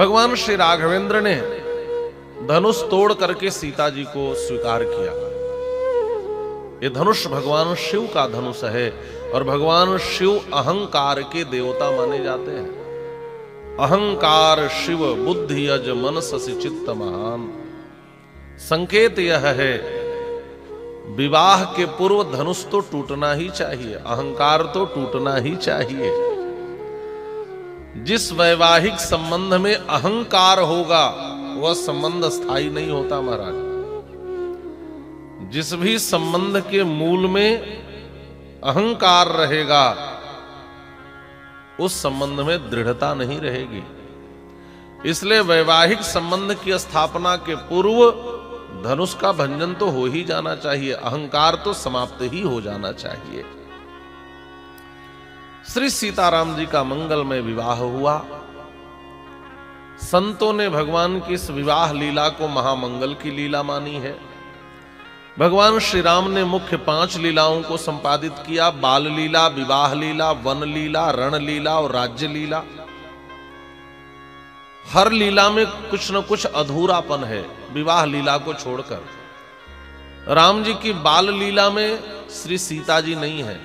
भगवान श्री राघवेंद्र ने धनुष तोड़ करके सीता जी को स्वीकार किया। ये धनुष भगवान शिव का धनुष है और भगवान शिव अहंकार के देवता माने जाते हैं। अहंकार शिव बुद्धि अज मन ससि चित्त महान। संकेत यह है विवाह के पूर्व धनुष तो टूटना ही चाहिए, अहंकार तो टूटना ही चाहिए। जिस वैवाहिक संबंध में अहंकार होगा वह संबंध स्थायी नहीं होता महाराज। जिस भी संबंध के मूल में अहंकार रहेगा उस संबंध में दृढ़ता नहीं रहेगी। इसलिए वैवाहिक संबंध की स्थापना के पूर्व धनुष का भंजन तो हो ही जाना चाहिए, अहंकार तो समाप्त ही हो जाना चाहिए। श्री सीताराम जी का मंगलमय विवाह हुआ। संतों ने भगवान की इस विवाह लीला को महामंगल की लीला मानी है। भगवान श्री राम ने मुख्य 5 लीलाओं को संपादित किया। बाल लीला, विवाह लीला, वन लीला, रण लीला और राज्य लीला। हर लीला में कुछ न कुछ अधूरापन है विवाह लीला को छोड़कर। राम जी की बाल लीला में श्री सीता जी नहीं है।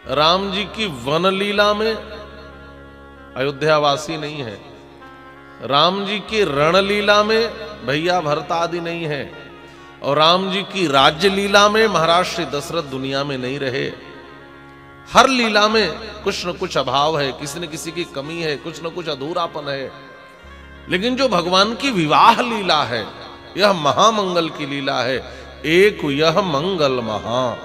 राम जी की वन लीला में अयोध्यावासी नहीं है। राम जी की रण लीला में भैया भरता आदि नहीं है। और राम जी की राज्य लीला में महाराज श्री दशरथ दुनिया में नहीं रहे। हर लीला में कुछ न कुछ अभाव है, किसी न किसी की कमी है, कुछ न कुछ अधूरापन है। लेकिन जो भगवान की विवाह लीला है यह महामंगल की लीला है। एक यह मंगल महा,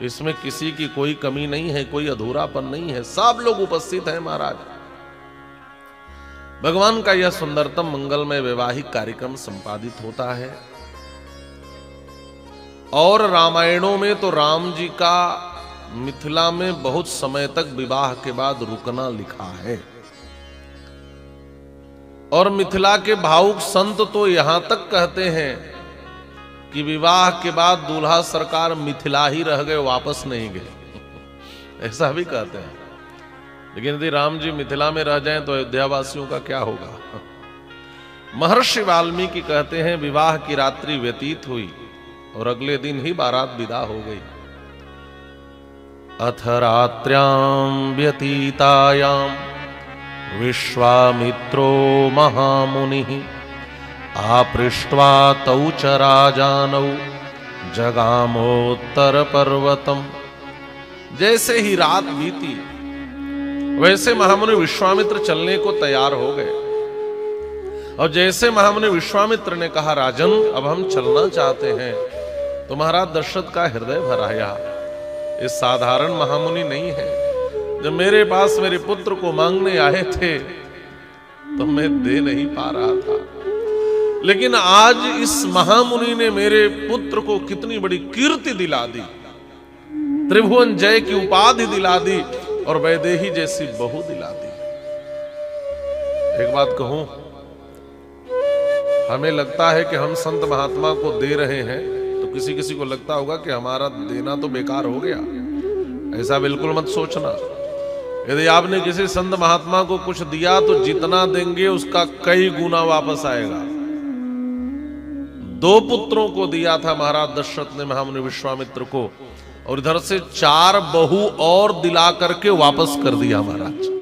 इसमें किसी की कोई कमी नहीं है, कोई अधूरापन नहीं है, सब लोग उपस्थित हैं महाराज। भगवान का यह सुंदरतम मंगलमय वैवाहिक कार्यक्रम संपादित होता है। और रामायणों में तो राम जी का मिथिला में बहुत समय तक विवाह के बाद रुकना लिखा है। और मिथिला के भावुक संत तो यहां तक कहते हैं कि विवाह के बाद दूल्हा सरकार मिथिला ही रह गए, वापस नहीं गए। ऐसा भी कहते हैं। लेकिन यदि राम जी मिथिला में रह जाएं तो अयोध्यावासियों का क्या होगा। महर्षि वाल्मीकि कहते हैं विवाह की रात्रि व्यतीत हुई और अगले दिन ही बारात विदा हो गई। अथ रात्र्यां व्यतीतायां विश्वामित्रो महामुनिः आपृष्ट्वा तौ च राजानौ जगामोत्तर पर्वतम। जैसे ही रात बीती वैसे महामुनि विश्वामित्र चलने को तैयार हो गए। और जैसे महामुनि विश्वामित्र ने कहा राजन अब हम चलना चाहते हैं, तो महाराज दशरथ का हृदय भर आया। ये साधारण महामुनि नहीं है। जब मेरे पास मेरे पुत्र को मांगने आए थे तो मैं दे नहीं पा रहा था, लेकिन आज इस महामुनि ने मेरे पुत्र को कितनी बड़ी कीर्ति दिला दी, त्रिभुवन जय की उपाधि दिला दी और वैदेही जैसी बहू दिला दी। एक बात कहूं, हमें लगता है कि हम संत महात्मा को दे रहे हैं तो किसी किसी को लगता होगा कि हमारा देना तो बेकार हो गया। ऐसा बिल्कुल मत सोचना। यदि आपने किसी संत महात्मा को कुछ दिया तो जितना देंगे उसका कई गुना वापस आएगा। 2 पुत्रों को दिया था महाराज दशरथ ने महामुनि विश्वामित्र को, और इधर से 4 बहू और दिला करके वापस कर दिया महाराज।